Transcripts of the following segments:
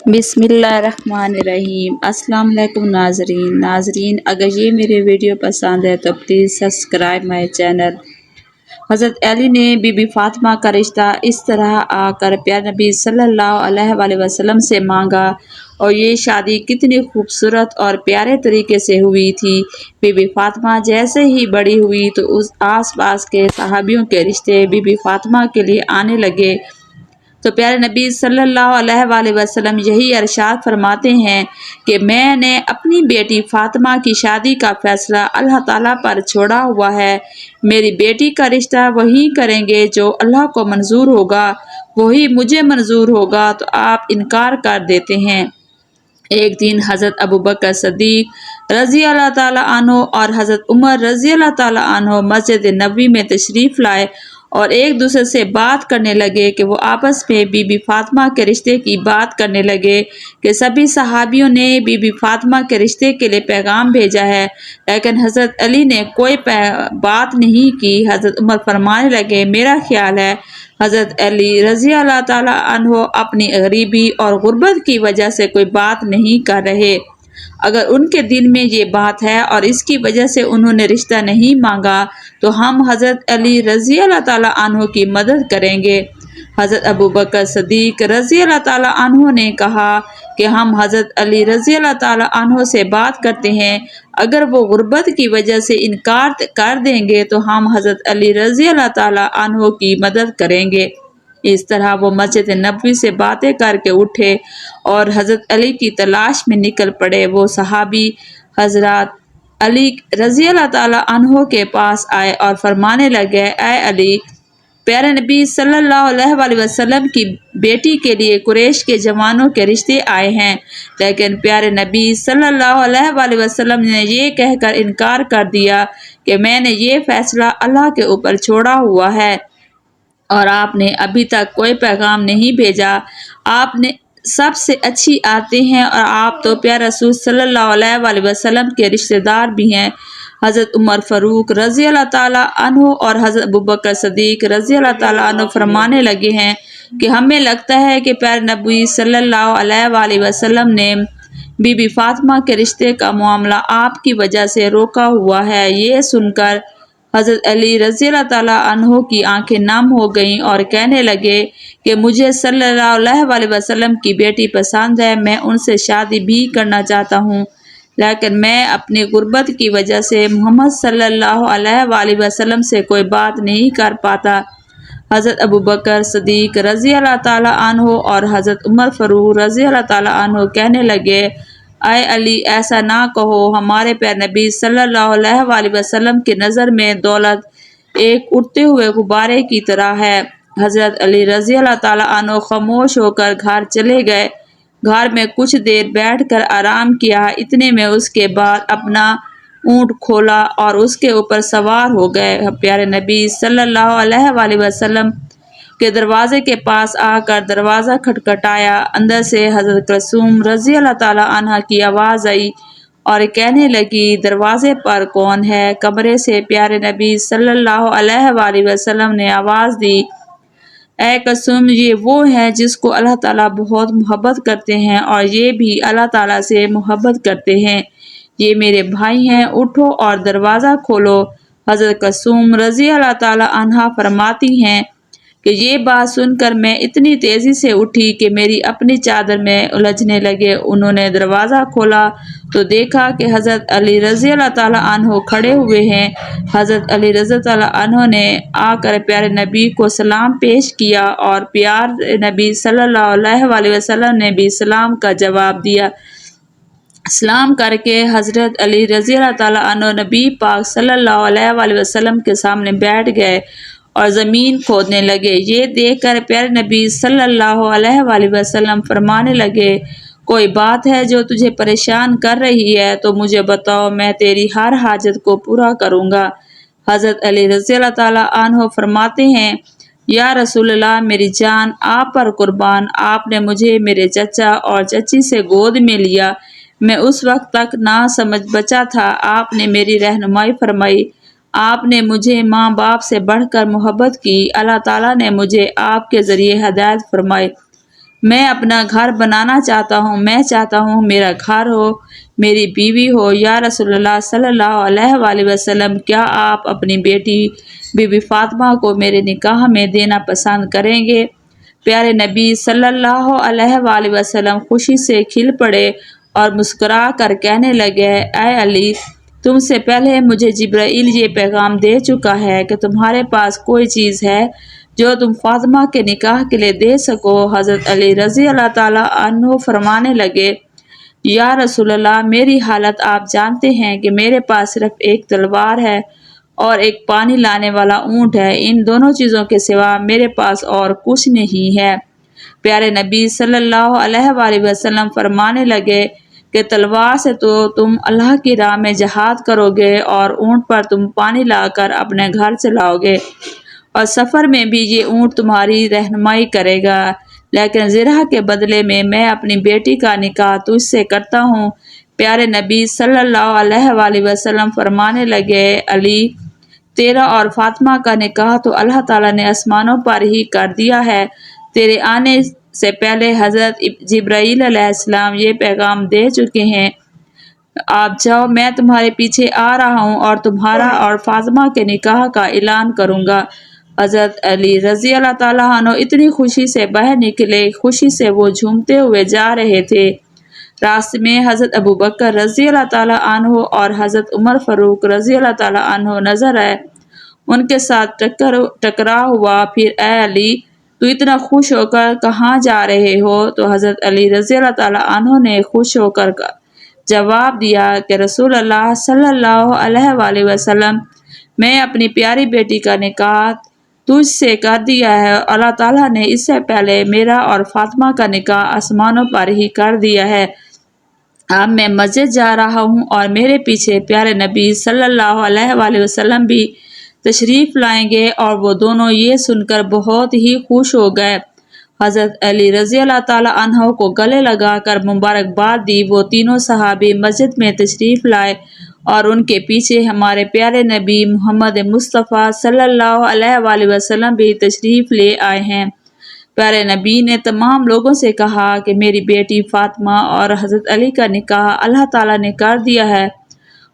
बिस्मिल्लाहिर्रहमानिर्रहीम। अस्सलाम वालेकुम नाजरीन, अगर ये मेरे वीडियो पसंद है तो प्लीज़ सब्सक्राइब माय चैनल। हज़रत अली ने बीबी फातिमा का रिश्ता इस तरह आकर प्यारे नबी सल्लल्लाहु अलैहि वसल्लम से मांगा और ये शादी कितनी खूबसूरत और प्यारे तरीके से हुई थी। बीबी फातिमा जैसे ही बड़ी हुई तो उस आस पास के सहाबियों के रिश्ते बीबी फातिमा के लिए आने लगे। तो प्यारे नबी सल्लल्लाहु अलैहि वसल्लम यही इरशाद फरमाते हैं कि मैंने अपनी बेटी फातिमा की शादी का फैसला अल्लाह ताला पर छोड़ा हुआ है। मेरी बेटी का रिश्ता वही करेंगे जो अल्लाह को मंजूर होगा, वही मुझे मंजूर होगा। तो आप इनकार कर देते हैं। एक दिन हज़रत अबू बकर सिद्दीक रज़ी अल्लाह ताला अन्हो और हज़रत उमर रज़ी अल्लाह ताला अन्हो मस्जिद नबवी में तशरीफ़ लाए और एक दूसरे से बात करने लगे कि वो आपस में बीबी फातिमा के रिश्ते की बात करने लगे कि सभी सहाबियों ने बीबी फातिमा के रिश्ते के लिए पैगाम भेजा है, लेकिन हज़रत अली ने कोई बात नहीं की। हज़रत उमर फरमाने लगे, मेरा ख्याल है हज़रत अली रज़ी अल्लाह ताला अन्हो अपनी गरीबी और गुर्बत की वजह से कोई बात नहीं कर रहे। अगर उनके दिल में ये बात है और इसकी वजह से उन्होंने रिश्ता नहीं मांगा तो हम हज़रत अली रज़ी अल्लाह ताला अन्हो की मदद करेंगे। हज़रत अबू बकर सिद्दीक रज़ी अल्लाह ताला अन्हो ने कहा कि हम हज़रत अली रज़ी अल्लाह ताला अन्हो से बात करते हैं। अगर वो गुर्बत की वजह से इनकार कर देंगे तो हम हज़रत अली रज़ी अल्लाह ताला अन्हो की मदद करेंगे। इस तरह वो मस्जिद नबवी से बातें करके उठे और हज़रत अली की तलाश में निकल पड़े। वो सहाबी हज़रत अली रज़ी अल्लाह ताला अन्हो के पास आए और फरमाने लगे, ऐ अली, प्यारे नबी सल्लल्लाहु अलैहि वसल्लम की बेटी के लिए कुरैश के जवानों के रिश्ते आए हैं, लेकिन प्यारे नबी सल्लल्लाहु अलैहि वसल्लम ने ये कहकर इनकार कर दिया कि मैंने ये फैसला अल्लाह के ऊपर छोड़ा हुआ है और आपने अभी तक कोई पैगाम नहीं भेजा। आपने सबसे अच्छी आते हैं और आप तो प्यारे रसूल सल्लल्लाहु अलैहि वसल्लम के रिश्तेदार भी हैं। हज़रत उमर फ़ारूक रज़ी अल्लाह ताला अन्हो और हज़रत अबू बकर सिद्दीक रज़ी अल्लाह ताला अन्हो फरमाने लगे हैं कि हमें लगता है कि प्यारे नबी सल्लल्लाहु अलैहि वसल्लम ने बीबी फातिमा के रिश्ते का मामला आपकी वजह से रोका हुआ है। ये सुनकर हज़रत अली रज़ी अल्लाह ताला अन्हो की आंखें नम हो गईं और कहने लगे कि मुझे सल्लल्लाहु अलैहि वसल्लम की बेटी पसंद है, मैं उनसे शादी भी करना चाहता हूँ, लेकिन मैं अपनी गुर्बत की वजह से मोहम्मद सल्लल्लाहु अलैहि वसल्लम से कोई बात नहीं कर पाता। हज़रत अबू बकर सिद्दीक रज़ी अल्लाह ताला अन्हो और हज़रत उमर फ़ारूक रज़ी अल्लाह ताला अन्हो कहने लगे, आए अली, ऐसा ना कहो। हमारे प्यारे नबी सल्लल्लाहु अलैहि वसल्लम की नज़र में दौलत एक उड़ते हुए गुब्बारे की तरह है। हज़रत अली रज़ी अल्लाह ताला अन्हो खामोश होकर घर चले गए। घर में कुछ देर बैठकर आराम किया। इतने में उसके बाद अपना ऊँट खोला और उसके ऊपर सवार हो गए। प्यारे नबी सल्लल्लाहु अलैहि वसल्लम के दरवाजे के पास आकर दरवाज़ा खटखटाया। अंदर से हज़रत कुलसूम रज़ी अल्लाह ताला अन्हा की आवाज़ आई और कहने लगी, दरवाजे पर कौन है? कमरे से प्यारे नबी सल्लल्लाहु अलैहि वसल्लम ने आवाज़ दी, ऐ कुलसूम, ये वो है जिसको अल्लाह ताला बहुत मोहब्बत करते हैं और ये भी अल्लाह ताला से मोहब्बत करते हैं। ये मेरे भाई हैं, उठो और दरवाज़ा खोलो। हज़रत कुलसूम रज़ी अल्लाह ताला अन्हा फरमाती हैं कि ये बात सुनकर मैं इतनी तेज़ी से उठी कि मेरी अपनी चादर में उलझने लगे। उन्होंने दरवाज़ा खोला तो देखा कि हज़रत अली रज़ी अल्लाह ताला अन्हो खड़े हुए हैं। हज़रत अली रज़ी ताला अन्हो ने आकर प्यारे नबी को सलाम पेश किया और प्यारे नबी सल्लल्लाहु अलैहि वसल्लम ने भी सलाम का जवाब दिया। सलाम करके हज़रत अली रज़ी अल्लाह ताला अन्हो नबी पाक सल्लल्लाहु अलैहि वसल्लम के सामने बैठ गए और ज़मीन खोदने लगे। ये देखकर प्यारे नबी सल्लल्लाहु अलैहि वसल्लम फरमाने लगे, कोई बात है जो तुझे परेशान कर रही है तो मुझे बताओ, मैं तेरी हर हाजत को पूरा करूँगा। हज़रत अली रज़ी अल्लाह ताला अन्हो फरमाते हैं, या रसूलल्लाह, मेरी जान आप पर कुर्बान, आपने मुझे मेरे चचा और चची से गोद में लिया। मैं उस वक्त तक ना समझ बचा था, आपने मेरी रहनुमाई फरमाई। आपने मुझे माँ बाप से बढ़कर मोहब्बत की। अल्लाह ताला ने मुझे आपके ज़रिए हदायत फरमाई। میں اپنا گھر بنانا چاہتا ہوں، میں چاہتا ہوں میرا گھر ہو، میری بیوی ہو۔ یا رسول اللہ صلی اللہ علیہ وآلہ وسلم، کیا آپ اپنی بیٹی بی بی فاطمہ کو میرے نکاح میں دینا پسند کریں گے؟ پیارے نبی صلی اللہ علیہ وآلہ وسلم خوشی سے کھل پڑے اور مسکرا کر کہنے لگے، اے علی، تم سے پہلے مجھے جبرائیل یہ پیغام دے چکا ہے کہ تمہارے پاس کوئی چیز ہے جو تم فاطمہ کے نکاح کے لیے دے سکو۔ حضرت علی رضی اللہ تعالیٰ عنہ فرمانے لگے، یا رسول اللہ، میری حالت آپ جانتے ہیں کہ میرے پاس صرف ایک تلوار ہے اور ایک پانی لانے والا اونٹ ہے، ان دونوں چیزوں کے سوا میرے پاس اور کچھ نہیں ہے۔ پیارے نبی صلی اللہ علیہ وآلہ وسلم فرمانے لگے کہ تلوار سے تو تم اللہ کی راہ میں جہاد کرو گے اور اونٹ پر تم پانی لا کر اپنے گھر سے لاؤ گے، اور سفر میں بھی یہ اونٹ تمہاری رہنمائی کرے گا، لیکن زرہ کے بدلے میں اپنی بیٹی کا نکاح تجھ سے کرتا ہوں۔ پیارے نبی صلی اللہ علیہ وآلہ وسلم فرمانے لگے، علی، تیرا اور فاطمہ کا نکاح تو اللہ تعالیٰ نے آسمانوں پر ہی کر دیا ہے، تیرے آنے سے پہلے حضرت جبرائیل علیہ السلام یہ پیغام دے چکے ہیں، آپ جاؤ، میں تمہارے پیچھے آ رہا ہوں اور تمہارا اور فاطمہ کے نکاح کا اعلان کروں گا۔ حضرت علی رضی اللہ تعالیٰ عنہ اتنی خوشی سے باہر نکلے، خوشی سے وہ جھومتے ہوئے جا رہے تھے۔ راستے میں حضرت ابوبکر رضی اللہ تعالیٰ عنہ اور حضرت عمر فاروق رضی اللہ تعالیٰ عنہ نظر آئے، ان کے ساتھ ٹکرا ہوا۔ پھر، اے علی، تو اتنا خوش ہو کر کہاں جا رہے ہو؟ تو حضرت علی رضی اللہ تعالیٰ عنہ نے خوش ہو کر جواب دیا کہ رسول اللہ صلی اللہ علیہ وآلہ وسلم، میں اپنی پیاری بیٹی کا نکاح تجھ سے کر دیا ہے، اللہ تعالیٰ نے اس سے پہلے میرا اور فاطمہ کا نکاح آسمانوں پر ہی کر دیا ہے۔ اب میں مسجد جا رہا ہوں اور میرے پیچھے پیارے نبی صلی اللہ علیہ وآلہ وسلم بھی تشریف لائیں گے، اور وہ دونوں یہ سن کر بہت ہی خوش ہو گئے۔ حضرت علی رضی اللہ تعالیٰ عنہ کو گلے لگا کر مبارکباد دی۔ وہ تینوں صحابی مسجد میں تشریف لائے اور ان کے پیچھے ہمارے پیارے نبی محمد مصطفیٰ صلی اللہ علیہ وآلہ وسلم بھی تشریف لے آئے ہیں۔ پیارے نبی نے تمام لوگوں سے کہا کہ میری بیٹی فاطمہ اور حضرت علی کا نکاح اللہ تعالیٰ نے کر دیا ہے،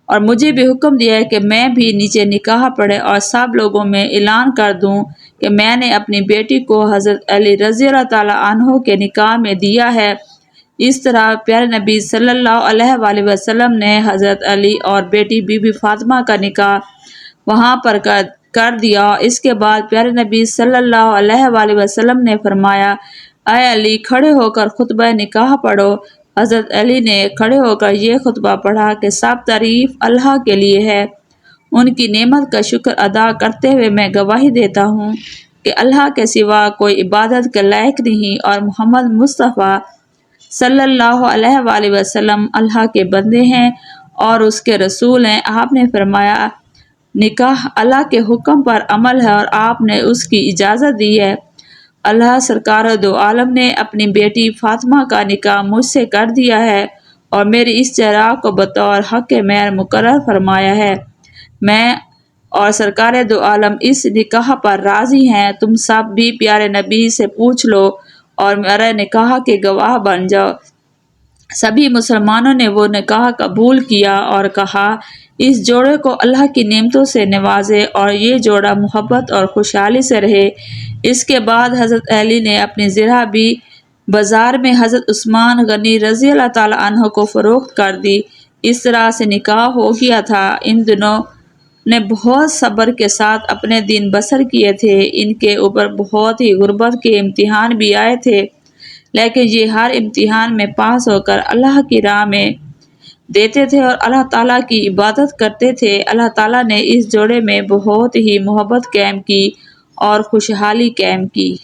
اور مجھے بھی حکم دیا ہے کہ میں بھی نیچے نکاح پڑھے اور سب لوگوں میں اعلان کر دوں کہ میں نے اپنی بیٹی کو حضرت علی رضی اللہ تعالیٰ عنہ کے نکاح میں دیا ہے۔ اس طرح پیارے نبی صلی اللہ علیہ وآلہ وسلم نے حضرت علی اور بیٹی بی بی فاطمہ کا نکاح وہاں پر کر دیا۔ اس کے بعد پیارے نبی صلی اللہ علیہ وآلہ وسلم نے فرمایا، اے علی، کھڑے ہو کر خطبہ نکاح پڑھو۔ حضرت علی نے کھڑے ہو کر یہ خطبہ پڑھا کہ سب تعریف اللہ کے لیے ہے، ان کی نعمت کا شکر ادا کرتے ہوئے میں گواہی دیتا ہوں کہ اللہ کے سوا کوئی عبادت کے لائق نہیں، اور محمد مصطفیٰ صلی اللہ علیہ وآلہ وسلم اللہ کے بندے ہیں اور اس کے رسول ہیں۔ آپ نے فرمایا، نکاح اللہ کے حکم پر عمل ہے اور آپ نے اس کی اجازت دی ہے۔ اللہ سرکار دو عالم نے اپنی بیٹی فاطمہ کا نکاح مجھ سے کر دیا ہے اور میری اس چراغ کو بطور حق مہر مقرر فرمایا ہے۔ میں اور سرکار دو عالم اس نکاح پر راضی ہیں۔ تم سب بھی پیارے نبی سے پوچھ لو اور میرے نکاح کے گواہ بن جاؤ۔ سبھی مسلمانوں نے وہ نکاح قبول کیا اور کہا، اس جوڑے کو اللہ کی نعمتوں سے نوازے اور یہ جوڑا محبت اور خوشحالی سے رہے۔ اس کے بعد حضرت علی نے اپنی زرہ بھی بازار میں حضرت عثمان غنی رضی اللہ تعالیٰ عنہ کو فروخت کر دی۔ اس طرح سے نکاح ہو گیا تھا۔ ان دونوں نے بہت صبر کے ساتھ اپنے دن بسر کیے تھے۔ ان کے اوپر بہت ہی غربت کے امتحان بھی آئے تھے، لیکن یہ ہر امتحان میں پاس ہو کر اللہ کی راہ میں دیتے تھے اور اللہ تعالیٰ کی عبادت کرتے تھے۔ اللہ تعالیٰ نے اس جوڑے میں بہت ہی محبت قائم کی اور خوشحالی قائم کی۔